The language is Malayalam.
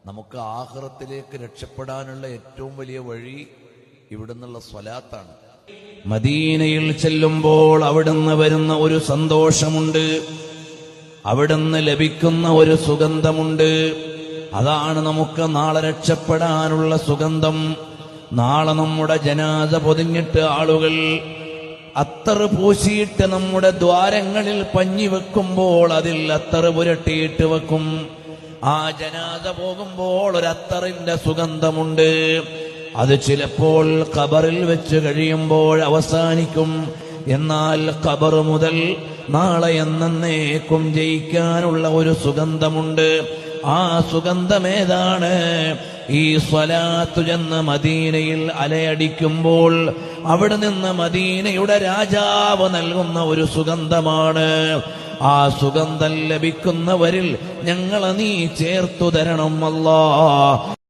നമുക്ക് ആഖിറത്തിലേക്ക് രക്ഷപ്പെടാനുള്ള ഏറ്റവും വലിയ വഴി ഇവിടുന്നുള്ള സ്വലാത്താണ്. മദീനയിൽ ചെല്ലുമ്പോൾ അവിടുന്ന് വരുന്ന ഒരു സന്തോഷമുണ്ട്, അവിടുന്ന് ലഭിക്കുന്ന ഒരു സുഗന്ധമുണ്ട്. അതാണ് നമുക്ക് നാളെ രക്ഷപ്പെടാനുള്ള സുഗന്ധം. നാളെ നമ്മുടെ ജനാസ പൊതിഞ്ഞിട്ട് ആളുകൾ അത്തർ പൂശിയിട്ട് നമ്മുടെ ദ്വാരങ്ങളിൽ പഞ്ഞി വെക്കുമ്പോൾ അതിൽ അത്തർ പുരട്ടിയിട്ട് വെക്കും. ആ ജനാസ പോകുമ്പോൾ ഒരു അത്തറിന്റെ സുഗന്ധമുണ്ട്. അത് ചിലപ്പോൾ ഖബറിൽ വെച്ച് കഴിയുമ്പോൾ അവസാനിക്കും. എന്നാൽ ഖബർ മുതൽ നാളെ എന്നേക്കും ജയിക്കാനുള്ള ഒരു സുഗന്ധമുണ്ട്. ആ സുഗന്ധമേതാണ്? ഈ സ്വലാത്തു ചെന്ന് മദീനയിൽ അലയടിക്കുമ്പോൾ അവിടെ നിന്ന് മദീനയുടെ രാജാവ് നൽകുന്ന ഒരു സുഗന്ധമാണ്. ആ സുഗന്ധം ലഭിക്കുന്നവരിൽ ഞങ്ങളെ നീ ചേർത്തു തരണം അല്ലാഹ്.